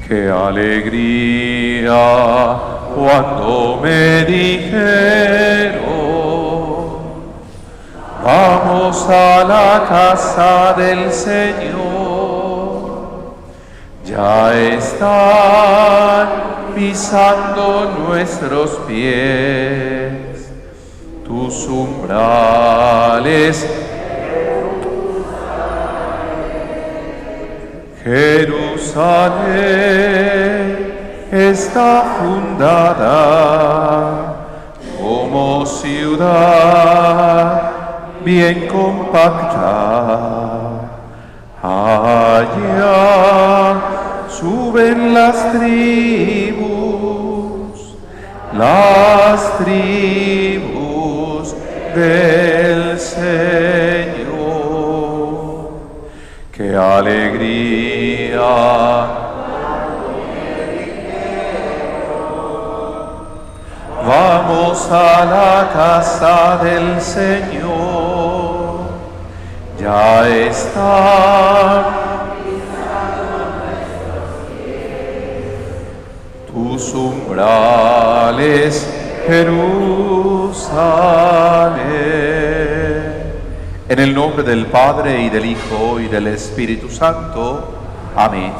Qué alegría cuando me dijeron: vamos a la casa del Señor. Ya están pisando nuestros pies tus umbrales, Jerusalén está fundada como ciudad bien compacta. Allá suben las tribus del Señor. ¡Qué alegría! Vamos a la casa del Señor. Ya está tus umbrales, Jerusalén. En el nombre del Padre, y del Hijo, y del Espíritu Santo. Amén.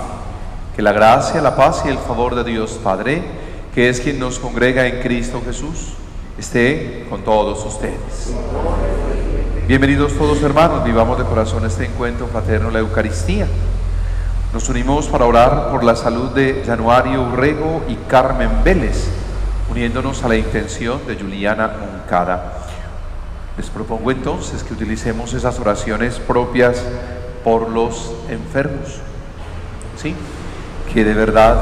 Que la gracia, la paz y el favor de Dios Padre, que es quien nos congrega en Cristo Jesús, esté con todos ustedes. Bienvenidos todos, hermanos, vivamos de corazón este encuentro fraterno, la Eucaristía. Nos unimos para orar por la salud de Januario Urrego y Carmen Vélez, uniéndonos a la intención de Juliana Moncada. Les propongo entonces que utilicemos esas oraciones propias por los enfermos. ¿Sí? Que de verdad,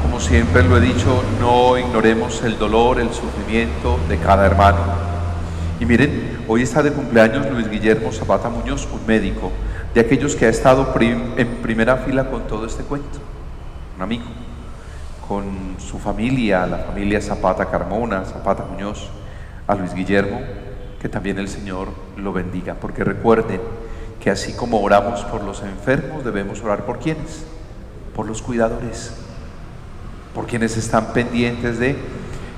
como siempre lo he dicho, no ignoremos el dolor, el sufrimiento de cada hermano. Y miren, hoy está de cumpleaños Luis Guillermo Zapata Muñoz, un médico, de aquellos que ha estado en primera fila con todo este cuento, un amigo, con su familia, la familia Zapata Carmona, Zapata Muñoz, a Luis Guillermo, que también el Señor lo bendiga, porque recuerden que así como oramos por los enfermos, debemos orar por ¿quiénes? Por los cuidadores, por quienes están pendientes de,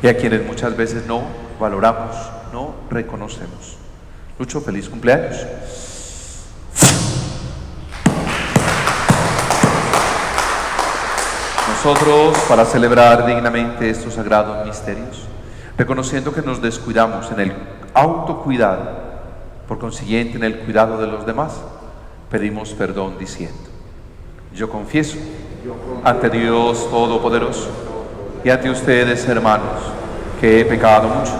y a quienes muchas veces no valoramos, no reconocemos. Lucho, feliz cumpleaños. Nosotros, para celebrar dignamente estos sagrados misterios, reconociendo que nos descuidamos en el autocuidado, por consiguiente en el cuidado de los demás, pedimos perdón diciendo: yo confieso ante Dios Todopoderoso y ante ustedes, hermanos, que he pecado mucho,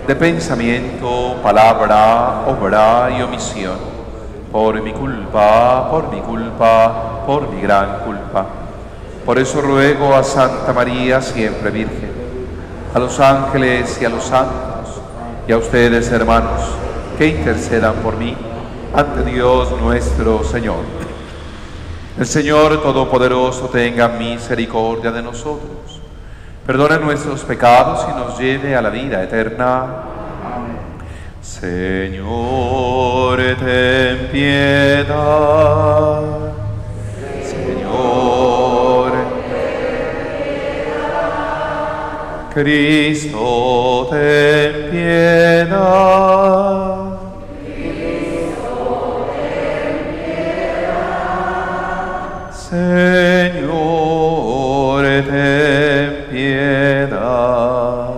de pensamiento, palabra, obra y omisión, por mi culpa, por mi gran culpa. Por eso ruego a Santa María, siempre Virgen, a los ángeles y a los santos, y a ustedes, hermanos, que intercedan por mí ante Dios nuestro Señor. El Señor Todopoderoso tenga misericordia de nosotros, perdone nuestros pecados y nos lleve a la vida eterna. Amén. Señor, ten piedad. Señor, Cristo, ten piedad. Señor, ten piedad. Señor, ten piedad.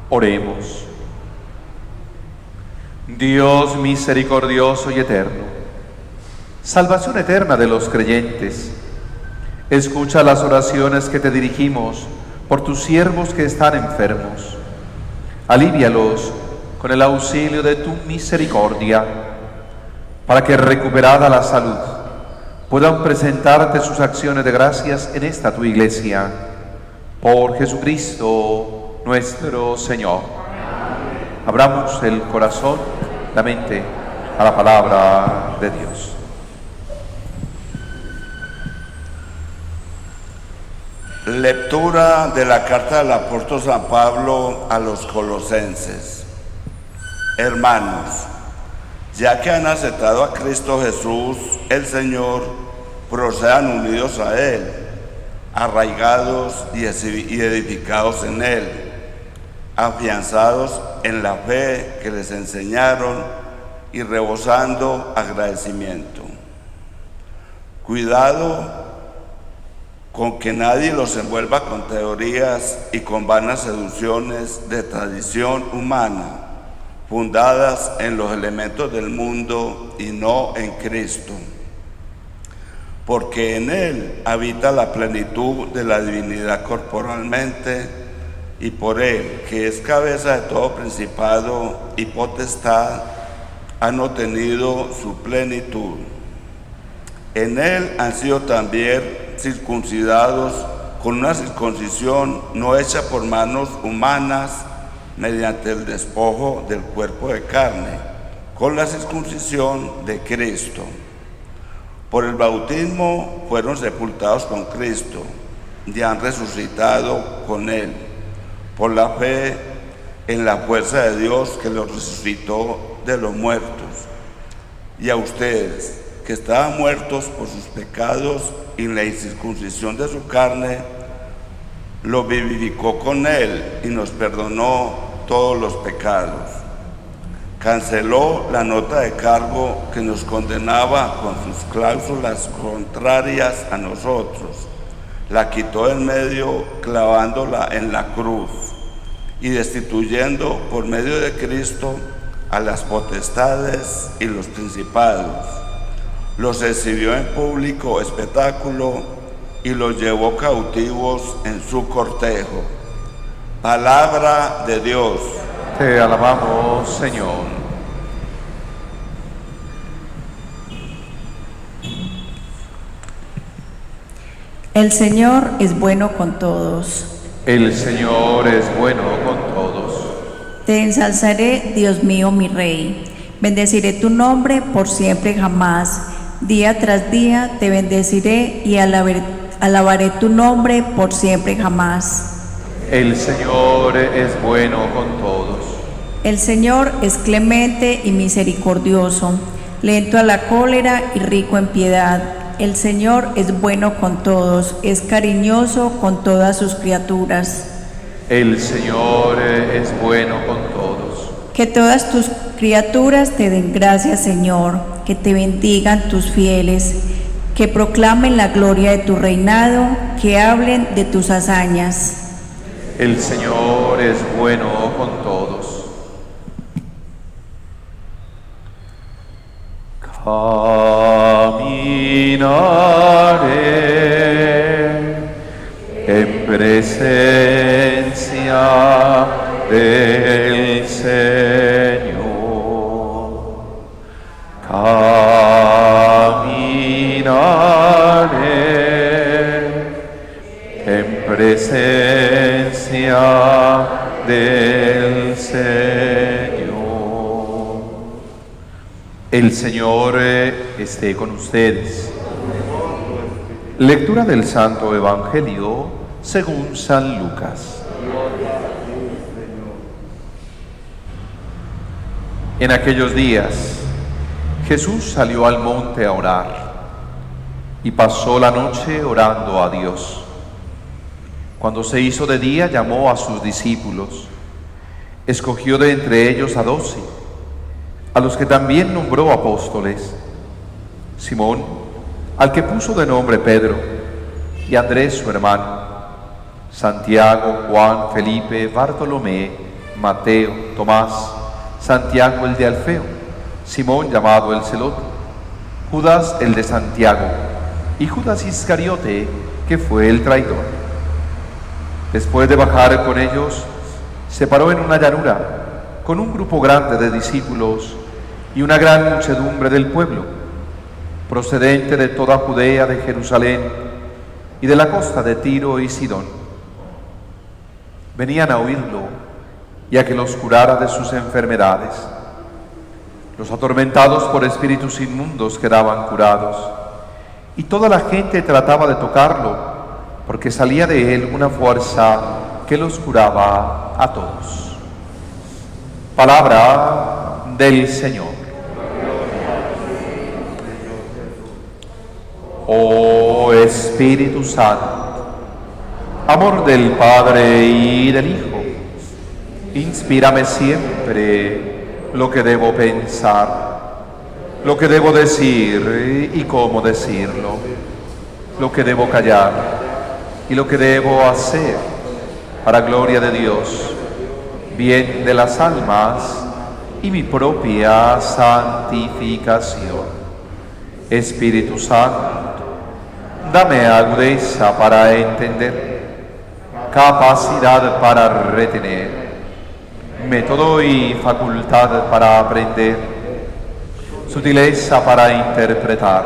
Oremos. Dios misericordioso y eterno, salvación eterna de los creyentes, escucha las oraciones que te dirigimos por tus siervos que están enfermos. Alívialos con el auxilio de tu misericordia, para que, recuperada la salud, puedan presentarte sus acciones de gracias en esta tu iglesia. Por Jesucristo nuestro Señor. Amén. Abramos el corazón, la mente, a la palabra de Dios. Lectura de la carta del apóstol San Pablo a los colosenses. Hermanos, Ya que han aceptado a Cristo Jesús, el Señor, procedan unidos a Él, arraigados y edificados en Él, afianzados en la fe que les enseñaron y rebosando agradecimiento. Cuidado con que nadie los envuelva con teorías y con vanas seducciones de tradición humana, fundadas en los elementos del mundo y no en Cristo, porque en Él habita la plenitud de la divinidad corporalmente, y por Él, que es cabeza de todo principado y potestad, han obtenido su plenitud. En Él han sido también circuncidados con una circuncisión no hecha por manos humanas, mediante el despojo del cuerpo de carne, con la circuncisión de Cristo. Por el bautismo fueron sepultados con Cristo y han resucitado con Él, por la fe en la fuerza de Dios que los resucitó de los muertos. Y a ustedes, que estaban muertos por sus pecados y la incircuncisión de su carne, lo vivificó con Él y nos perdonó todos los pecados. Canceló la nota de cargo que nos condenaba con sus cláusulas contrarias a nosotros. La quitó del medio clavándola en la cruz y destituyendo por medio de Cristo a las potestades y los principados. Los exhibió en público espectáculo y los llevó cautivos en su cortejo. Palabra de Dios. Te alabamos, Señor. El Señor es bueno con todos. El Señor es bueno con todos. Te ensalzaré, Dios mío, mi Rey. Bendeciré tu nombre por siempre jamás. Día tras día te bendeciré y alabaré tu nombre por siempre jamás. El Señor es bueno con todos. El Señor es clemente y misericordioso, lento a la cólera y rico en piedad. El Señor es bueno con todos, es cariñoso con todas sus criaturas. El Señor es bueno con todos. Que todas tus criaturas te den gracias, Señor, que te bendigan tus fieles, que proclamen la gloria de tu reinado, que hablen de tus hazañas. El Señor es bueno con todos. Caminaré en presencia del Señor. Caminaré en presencia del Señor. El Señor esté con ustedes. Lectura del Santo Evangelio según San Lucas. En aquellos días, Jesús salió al monte a orar y pasó la noche orando a Dios. Cuando se hizo de día, llamó a sus discípulos. Escogió de entre ellos a 12, a los que también nombró apóstoles: Simón, al que puso de nombre Pedro, y Andrés su hermano, Santiago, Juan, Felipe, Bartolomé, Mateo, Tomás, Santiago el de Alfeo, Simón llamado el Celote, Judas el de Santiago, y Judas Iscariote, que fue el traidor. Después de bajar con ellos, se paró en una llanura, con un grupo grande de discípulos y una gran muchedumbre del pueblo, procedente de toda Judea, de Jerusalén y de la costa de Tiro y Sidón. Venían a oírlo y a que los curara de sus enfermedades. Los atormentados por espíritus inmundos quedaban curados, y toda la gente trataba de tocarlo, porque salía de él una fuerza que los curaba a todos. Palabra del Señor. oh Espíritu Santo, amor del Padre y del Hijo, inspírame siempre lo que debo pensar, lo que debo decir y cómo decirlo, lo que debo callar y lo que debo hacer, para gloria de Dios, bien de las almas y mi propia santificación. Espíritu Santo, dame agudeza para entender, capacidad para retener, método y facultad para aprender, sutileza para interpretar,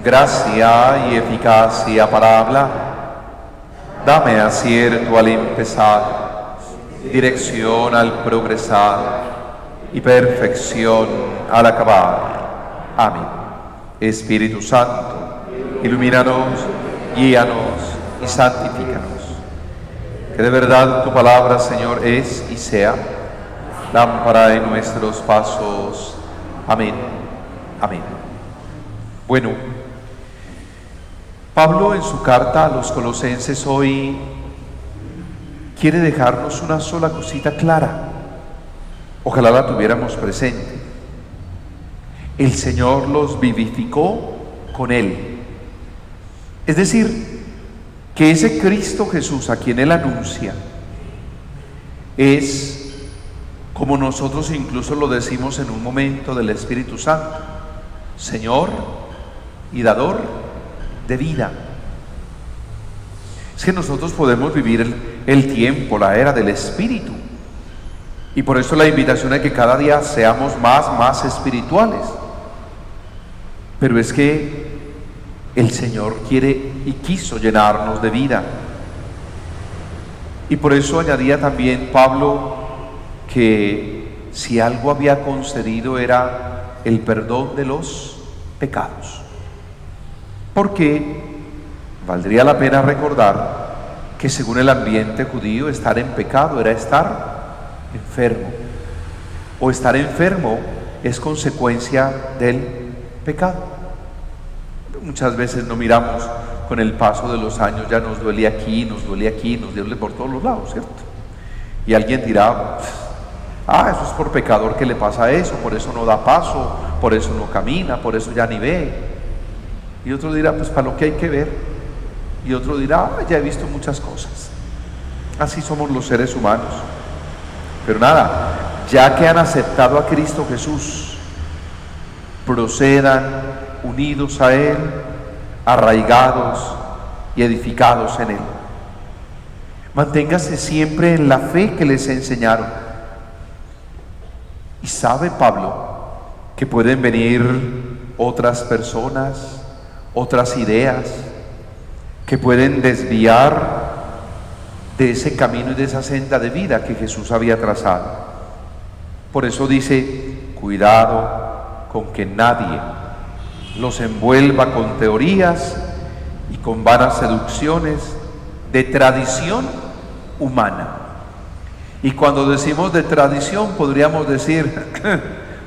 gracia y eficacia para hablar. Dame acierto al empezar, dirección al progresar y perfección al acabar. Amén. Espíritu Santo, ilumínanos, guíanos y santifícanos. Que de verdad tu palabra, Señor, es y sea lámpara en nuestros pasos. Amén. Amén. Bueno, Pablo en su carta a los Colosenses hoy quiere dejarnos una sola cosita clara. Ojalá la tuviéramos presente. El Señor los vivificó con Él. Es decir, que ese Cristo Jesús a quien Él anuncia es, como nosotros incluso lo decimos en un momento del Espíritu Santo, Señor y dador de vida. Es que nosotros podemos vivir el tiempo, la era del Espíritu, y por eso la invitación es que cada día seamos más espirituales. Pero es que el Señor quiere y quiso llenarnos de vida. Y por eso añadía también Pablo que si algo había concedido era el perdón de los pecados. Porque valdría la pena recordar que según el ambiente judío, estar en pecado era estar enfermo. O estar enfermo es consecuencia del pecado. Muchas veces no miramos con el paso de los años, ya nos duele aquí, nos duele por todos los lados, ¿cierto? Y alguien dirá, eso es por pecador que le pasa eso, por eso no da paso, por eso no camina, por eso ya ni ve. Y otro dirá, pues para lo que hay que ver. Y otro dirá, ya he visto muchas cosas. Así somos los seres humanos. Pero nada, ya que han aceptado a Cristo Jesús, procedan unidos a Él, arraigados y edificados en Él. Manténgase siempre en la fe que les enseñaron. Y sabe Pablo que pueden venir otras personas, otras ideas, que pueden desviar de ese camino y de esa senda de vida que Jesús había trazado. Por eso dice, cuidado con que nadie los envuelva con teorías y con vanas seducciones de tradición humana. Y cuando decimos de tradición, podríamos decir,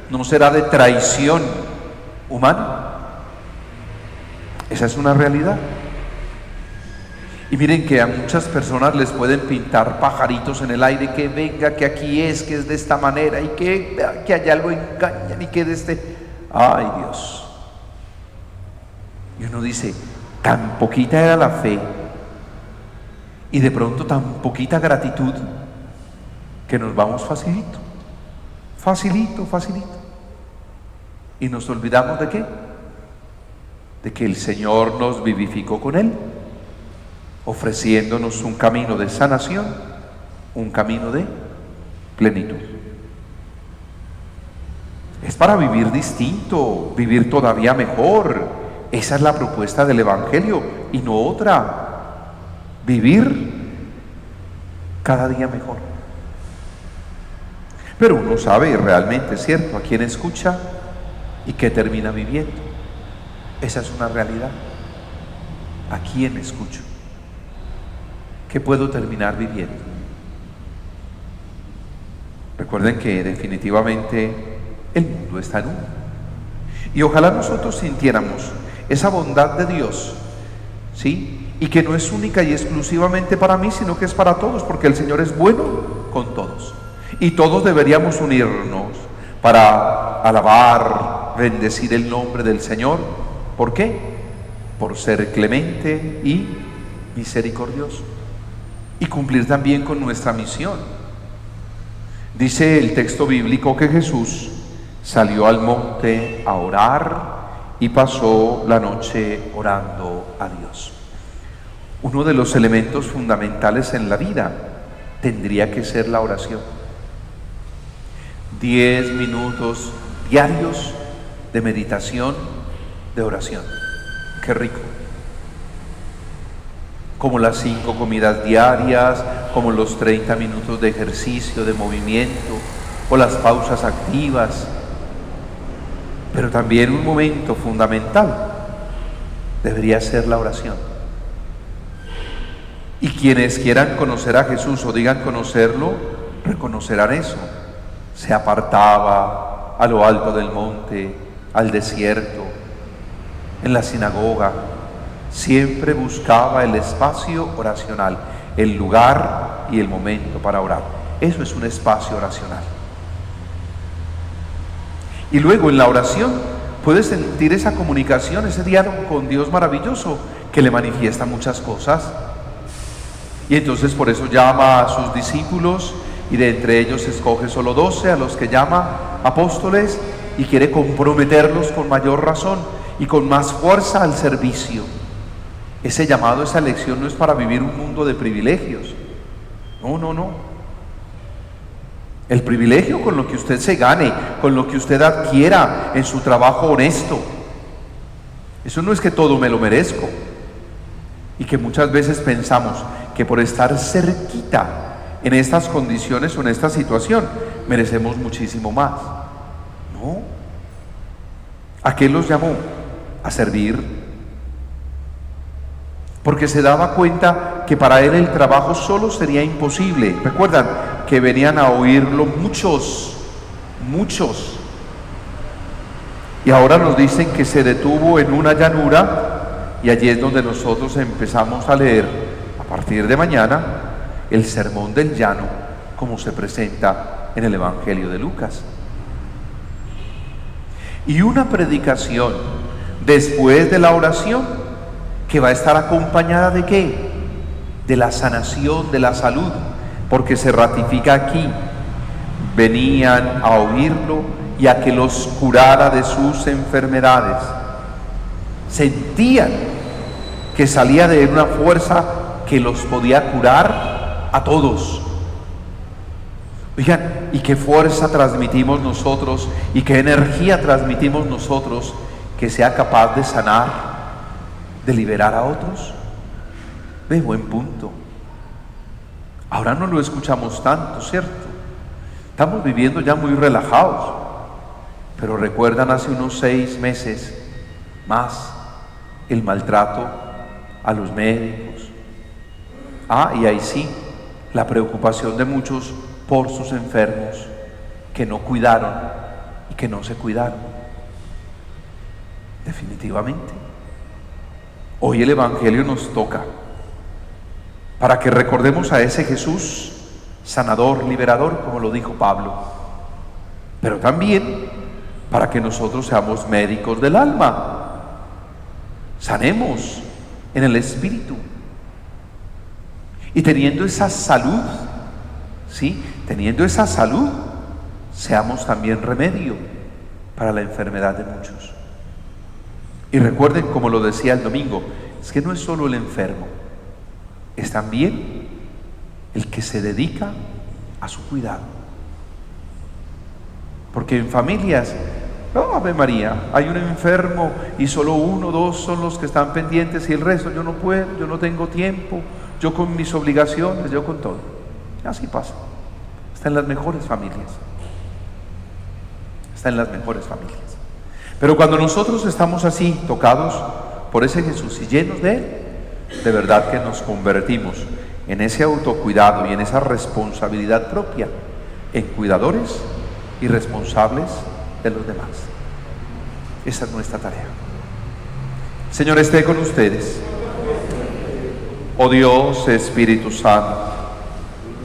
¿no será de traición humana? Esa es una realidad. Y miren que a muchas personas les pueden pintar pajaritos en el aire, que venga, que aquí es, que es de esta manera, y que allá lo engañan, y que de este... ¡Ay, Dios! Y uno dice, tan poquita era la fe y de pronto tan poquita gratitud que nos vamos facilito. Y nos olvidamos ¿de qué? De que el Señor nos vivificó con Él, ofreciéndonos un camino de sanación, un camino de plenitud. Es para vivir distinto, vivir todavía mejor. Esa es la propuesta del Evangelio y no otra. Vivir cada día mejor. Pero uno sabe realmente, ¿cierto?, a quién escucha y qué termina viviendo. Esa es una realidad. ¿A quién escucho? ¿Qué puedo terminar viviendo? Recuerden que definitivamente el mundo está en uno. Y ojalá nosotros sintiéramos esa bondad de Dios, ¿sí? Y que no es única y exclusivamente para mí, sino que es para todos, porque el Señor es bueno con todos. Y todos deberíamos unirnos para alabar, bendecir el nombre del Señor. ¿Por qué? Por ser clemente y misericordioso. Y cumplir también con nuestra misión. Dice el texto bíblico que Jesús salió al monte a orar y pasó la noche orando a Dios. Uno de los elementos fundamentales en la vida tendría que ser la oración. 10 minutos diarios de meditación, de oración. Qué rico. Como las 5 comidas diarias, como los 30 minutos de ejercicio, de movimiento, o las pausas activas. Pero también un momento fundamental debería ser la oración. Y quienes quieran conocer a Jesús o digan conocerlo, reconocerán eso. Se apartaba a lo alto del monte, al desierto, en la sinagoga. Siempre buscaba el espacio oracional, el lugar y el momento para orar. Eso es un espacio oracional. Y luego en la oración puedes sentir esa comunicación, ese diálogo con Dios maravilloso que le manifiesta muchas cosas. Y entonces por eso llama a sus discípulos y de entre ellos escoge solo 12 a los que llama apóstoles y quiere comprometerlos con mayor razón y con más fuerza al servicio. Ese llamado, esa elección no es para vivir un mundo de privilegios. No. El privilegio con lo que usted se gane, con lo que usted adquiera en su trabajo honesto. Eso no es que todo me lo merezco. Y que muchas veces pensamos que por estar cerquita en estas condiciones o en esta situación merecemos muchísimo más. No. ¿A qué los llamó? A servir. Porque se daba cuenta que para él el trabajo solo sería imposible. ¿Recuerdan? Que venían a oírlo muchos. Y ahora nos dicen que se detuvo en una llanura y allí es donde nosotros empezamos a leer a partir de mañana el sermón del llano como se presenta en el Evangelio de Lucas. Y una predicación después de la oración que va a estar acompañada ¿de qué? De la sanación, de la salud, porque se ratifica aquí. Venían a oírlo y a que los curara de sus enfermedades. Sentían que salía de él una fuerza que los podía curar a todos. Oigan, ¿y qué fuerza transmitimos nosotros y qué energía transmitimos nosotros que sea capaz de sanar, de liberar a otros? De buen punto. Ahora no lo escuchamos tanto, ¿cierto? Estamos viviendo ya muy relajados. Pero recuerdan hace unos 6 meses más el maltrato a los médicos. Y ahí sí, la preocupación de muchos por sus enfermos que no cuidaron y que no se cuidaron. Definitivamente. Hoy el Evangelio nos toca para que recordemos a ese Jesús sanador, liberador, como lo dijo Pablo, pero también para que nosotros seamos médicos del alma, sanemos en el espíritu y teniendo esa salud, ¿sí? Teniendo esa salud, seamos también remedio para la enfermedad de muchos. Y recuerden, como lo decía el domingo, es que no es solo el enfermo, es también el que se dedica a su cuidado. Porque en familias, Ave María, hay un enfermo y solo 1 o 2 son los que están pendientes y el resto yo no puedo, yo no tengo tiempo, yo con mis obligaciones, yo con todo. Así pasa. Está en las mejores familias. Está en las mejores familias. Pero cuando nosotros estamos así, tocados por ese Jesús y llenos de Él, de verdad que nos convertimos en ese autocuidado y en esa responsabilidad propia, en cuidadores y responsables de los demás. Esa es nuestra tarea. Señor esté con ustedes. Oh Dios, Espíritu Santo,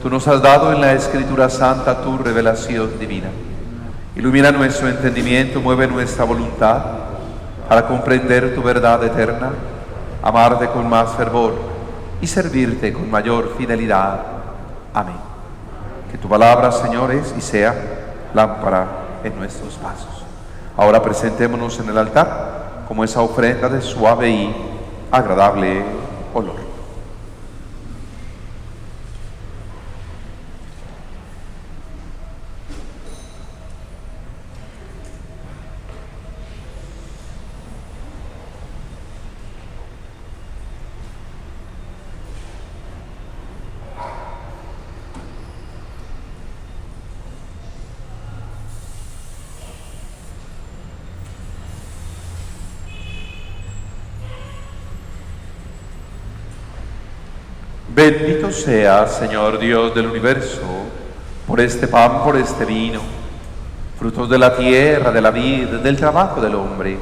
tú nos has dado en la Escritura Santa tu revelación divina. Ilumina nuestro entendimiento, mueve nuestra voluntad para comprender tu verdad eterna, amarte con más fervor y servirte con mayor fidelidad. Amén. Que tu palabra, Señor, es y sea lámpara en nuestros pasos. Ahora presentémonos en el altar como esa ofrenda de suave y agradable olor. Bendito seas, Señor Dios del universo, por este pan, por este vino, frutos de la tierra, de la vida, del trabajo del hombre.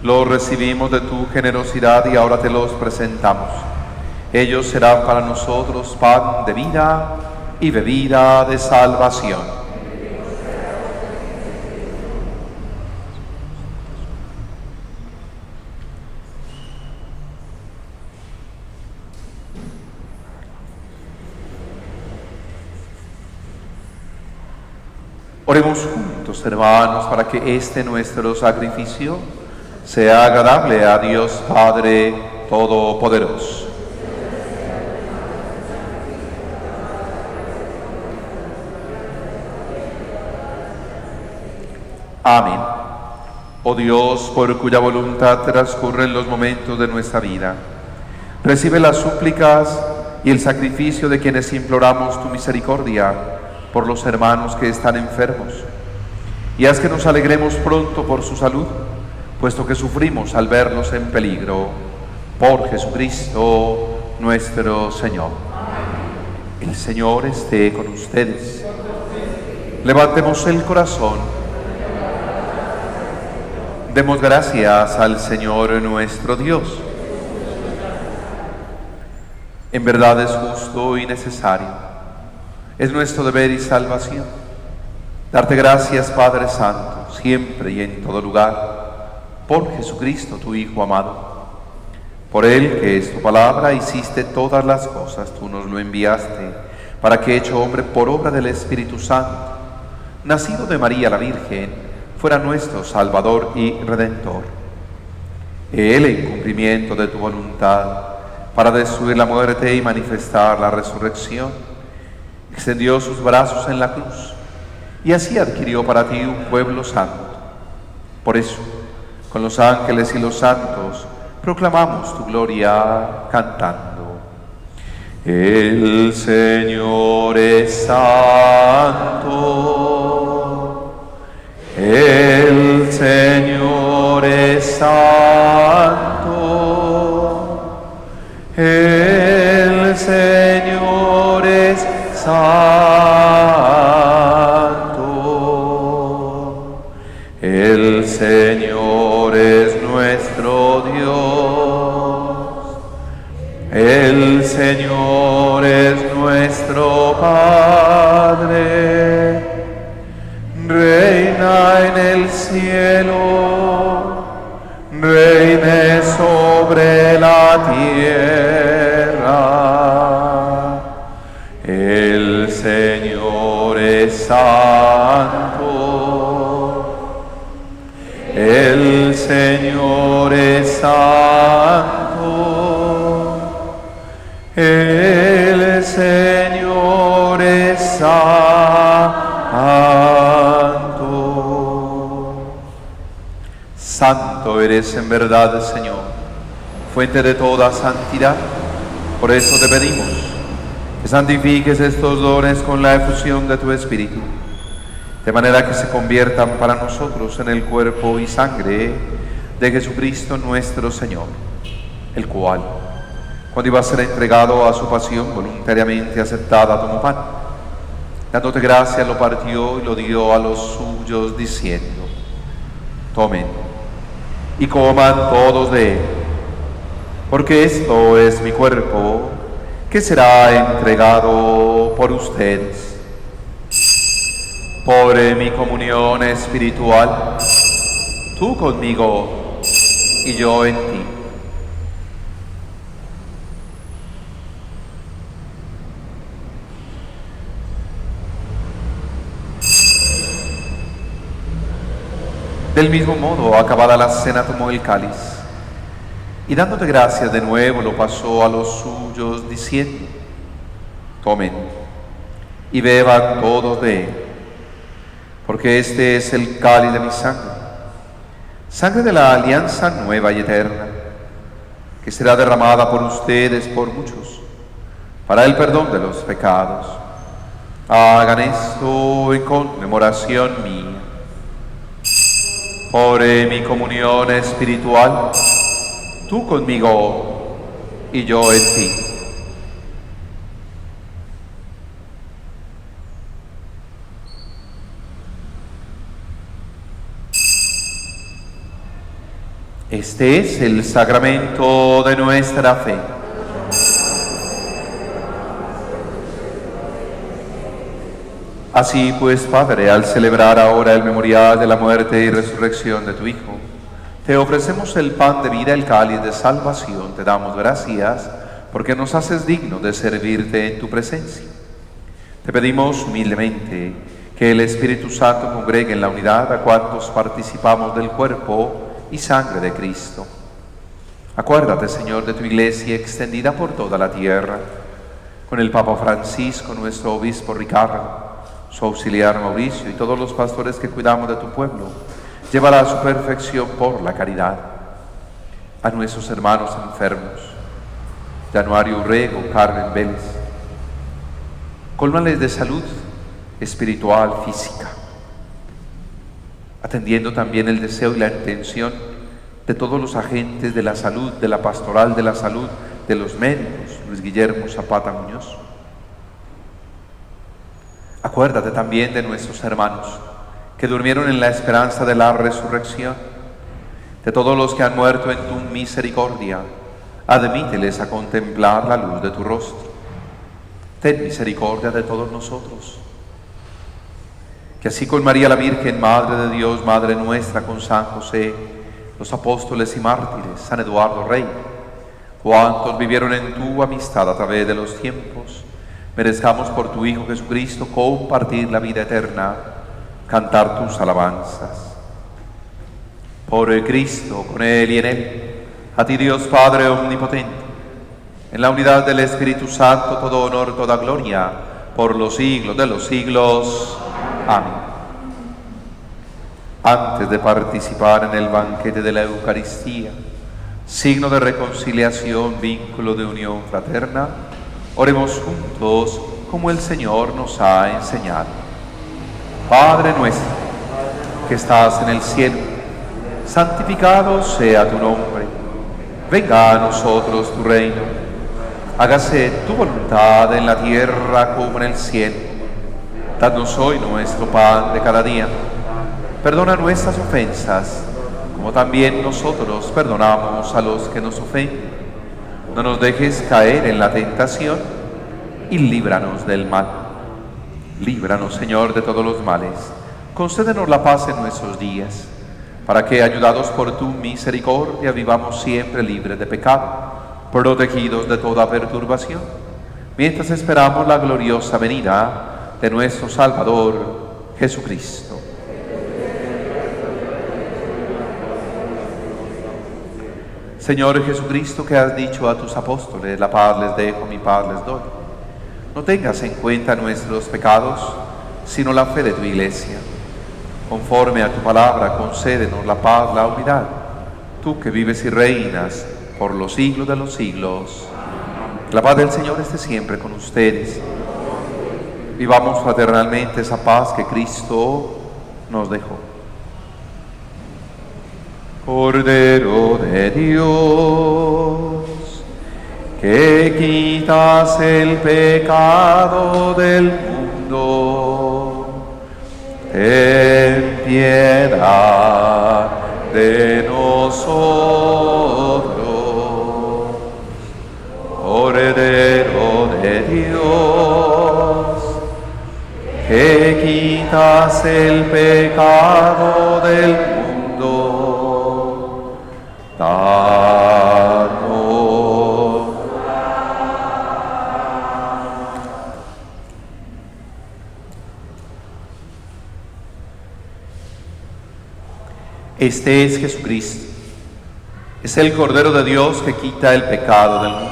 Los recibimos de tu generosidad y ahora te los presentamos. Ellos serán para nosotros pan de vida y bebida de salvación. Oremos juntos, hermanos, para que este nuestro sacrificio sea agradable a Dios Padre Todopoderoso. Amén. Oh Dios, por cuya voluntad transcurren los momentos de nuestra vida, recibe las súplicas y el sacrificio de quienes imploramos tu misericordia por los hermanos que están enfermos, y haz que nos alegremos pronto por su salud, puesto que sufrimos al verlos en peligro. Por Jesucristo nuestro Señor. Amén. El Señor esté con ustedes. Levantemos el corazón. Demos gracias al Señor nuestro Dios. En verdad es justo y necesario. Es nuestro deber y salvación darte gracias, Padre Santo, siempre y en todo lugar, por Jesucristo, tu Hijo amado. Por Él, que es tu palabra, hiciste todas las cosas, tú nos lo enviaste, para que, hecho hombre por obra del Espíritu Santo, nacido de María la Virgen, fuera nuestro Salvador y Redentor. Él, en cumplimiento de tu voluntad, para destruir la muerte y manifestar la resurrección, extendió sus brazos en la cruz y así adquirió para ti un pueblo santo. Por eso, con los ángeles y los santos, proclamamos tu gloria cantando. El Señor es santo, el Señor es santo, el Señor es santo, el Señor es nuestro Dios, el Señor es nuestro Padre, reina en el cielo, reine sobre la tierra. El Señor es santo, el Señor es santo, el Señor es santo. Santo eres en verdad, Señor, fuente de toda santidad. Por eso te pedimos que santifiques estos dones con la efusión de tu Espíritu, de manera que se conviertan para nosotros en el cuerpo y sangre de Jesucristo nuestro Señor, el cual, cuando iba a ser entregado a su pasión voluntariamente aceptada, tomó pan. Dándote gracia, lo partió y lo dio a los suyos, diciendo: tomen y coman todos de él, porque esto es mi cuerpo, que será entregado por ustedes. Por mi comunión espiritual, tú conmigo y yo en ti. Del mismo modo, acabada la cena, tomó el cáliz y dándote gracias de nuevo lo pasó a los suyos, diciendo: tomen y beban todos de él, porque este es el cáliz de mi sangre, sangre de la alianza nueva y eterna, que será derramada por ustedes, por muchos, para el perdón de los pecados. Hagan esto en conmemoración mía. Por mi comunión espiritual, tú conmigo y yo en ti. Este es el sacramento de nuestra fe. Así pues, Padre, al celebrar ahora el memorial de la muerte y resurrección de tu Hijo, te ofrecemos el pan de vida, el cáliz de salvación. Te damos gracias porque nos haces digno de servirte en tu presencia. Te pedimos humildemente que el Espíritu Santo congregue en la unidad a cuantos participamos del cuerpo y sangre de Cristo. Acuérdate, Señor, de tu Iglesia extendida por toda la tierra, con el Papa Francisco, nuestro obispo Ricardo, su auxiliar Mauricio y todos los pastores que cuidamos de tu pueblo. Llévala a su perfección por la caridad. A nuestros hermanos enfermos, Januario Urrego, Carmen Vélez, cólmales de salud espiritual, física, atendiendo también el deseo y la intención de todos los agentes de la salud, de la pastoral de la salud, de los médicos, Luis Guillermo Zapata Muñoz. Acuérdate también de nuestros hermanos que durmieron en la esperanza de la resurrección, de todos los que han muerto en tu misericordia. Admíteles a contemplar la luz de tu rostro. Ten misericordia de todos nosotros. Que así con María la Virgen, Madre de Dios, Madre nuestra, con San José, los apóstoles y mártires, San Eduardo Rey, cuantos vivieron en tu amistad a través de los tiempos, merezcamos por tu Hijo Jesucristo compartir la vida eterna, cantar tus alabanzas. Por Cristo, con Él y en Él, a ti Dios Padre omnipotente, en la unidad del Espíritu Santo, todo honor, toda gloria, por los siglos de los siglos. Amén. Antes de participar en el banquete de la Eucaristía, signo de reconciliación, vínculo de unión fraterna, oremos juntos como el Señor nos ha enseñado. Padre nuestro, que estás en el cielo, santificado sea tu nombre. Venga a nosotros tu reino. Hágase tu voluntad en la tierra como en el cielo. Danos hoy nuestro pan de cada día. Perdona nuestras ofensas, como también nosotros perdonamos a los que nos ofenden. No nos dejes caer en la tentación y líbranos del mal. Líbranos, Señor, de todos los males. Concédenos la paz en nuestros días, para que, ayudados por tu misericordia, vivamos siempre libres de pecado, protegidos de toda perturbación, mientras esperamos la gloriosa venida de nuestro Salvador, Jesucristo. Señor Jesucristo, que has dicho a tus apóstoles: la paz les dejo, mi paz les doy. No tengas en cuenta nuestros pecados, sino la fe de tu Iglesia. Conforme a tu palabra, concédenos la paz, la unidad. Tú que vives y reinas por los siglos de los siglos. La paz del Señor esté siempre con ustedes. Vivamos fraternalmente esa paz que Cristo nos dejó. Cordero de Dios, que quitas el pecado del mundo, ten piedad de nosotros. Cordero de Dios, que quitas el pecado del mundo, danos. Este es Jesucristo, es el Cordero de Dios que quita el pecado del mundo.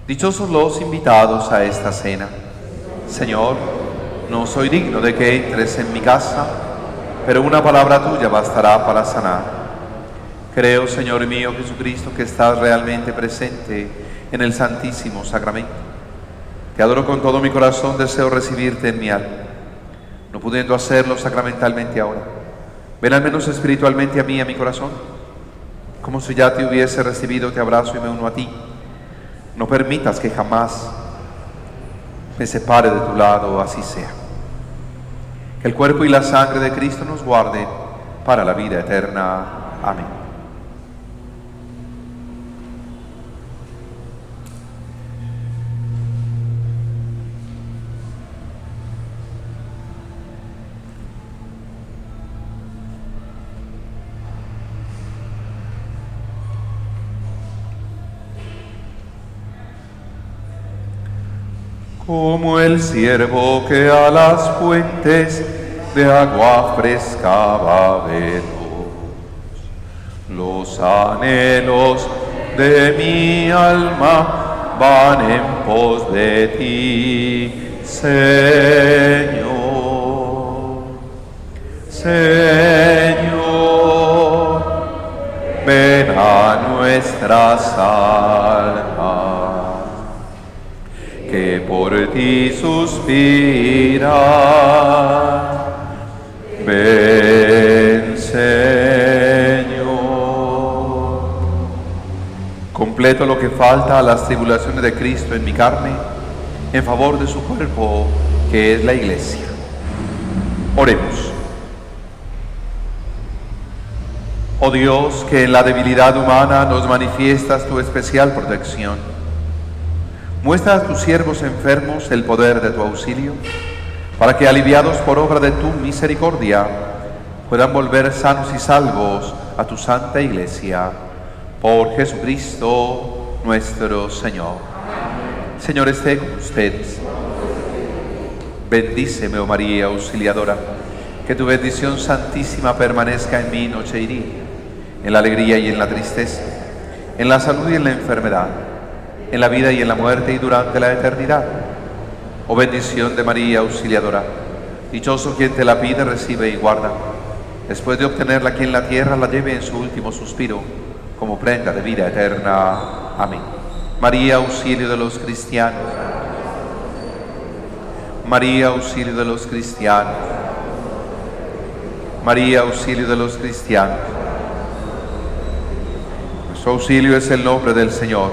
Dichosos los invitados a esta cena. Señor, no soy digno de que entres en mi casa, pero una palabra tuya bastará para sanar. Creo, Señor mío Jesucristo, que estás realmente presente en el Santísimo Sacramento. Te adoro con todo mi corazón, deseo recibirte en mi alma. No pudiendo hacerlo sacramentalmente ahora, ven al menos espiritualmente a mí, a mi corazón. Como si ya te hubiese recibido, te abrazo y me uno a ti. No permitas que jamás me separe de tu lado, así sea. Que el cuerpo y la sangre de Cristo nos guarden para la vida eterna. Amén. Como el ciervo que a las fuentes de agua fresca va veloz, los anhelos de mi alma van en pos de ti, Señor. Señor, ven a nuestras almas, que por ti suspiran. Ven, Señor. Completo lo que falta a las tribulaciones de Cristo en mi carne, en favor de su cuerpo, que es la Iglesia. Oremos. Oh Dios, que en la debilidad humana nos manifiestas tu especial protección, muestra a tus siervos enfermos el poder de tu auxilio, para que, aliviados por obra de tu misericordia, puedan volver sanos y salvos a tu santa Iglesia. Por Jesucristo nuestro Señor. Amén. Señor esté con ustedes. Bendíceme, oh María Auxiliadora, que tu bendición santísima permanezca en mí noche y día, en la alegría y en la tristeza, en la salud y en la enfermedad, en la vida y en la muerte y durante la eternidad. Oh bendición de María Auxiliadora, dichoso quien te la pide, recibe y guarda. Después de obtenerla aquí en la tierra, la lleve en su último suspiro como prenda de vida eterna. Amén. María, auxilio de los cristianos. María, auxilio de los cristianos. María, auxilio de los cristianos. Nuestro auxilio es el nombre del Señor.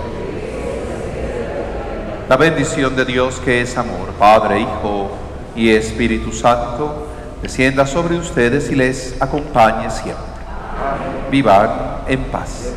La bendición de Dios, que es amor, Padre, Hijo y Espíritu Santo, descienda sobre ustedes y les acompañe siempre. Vivan en paz.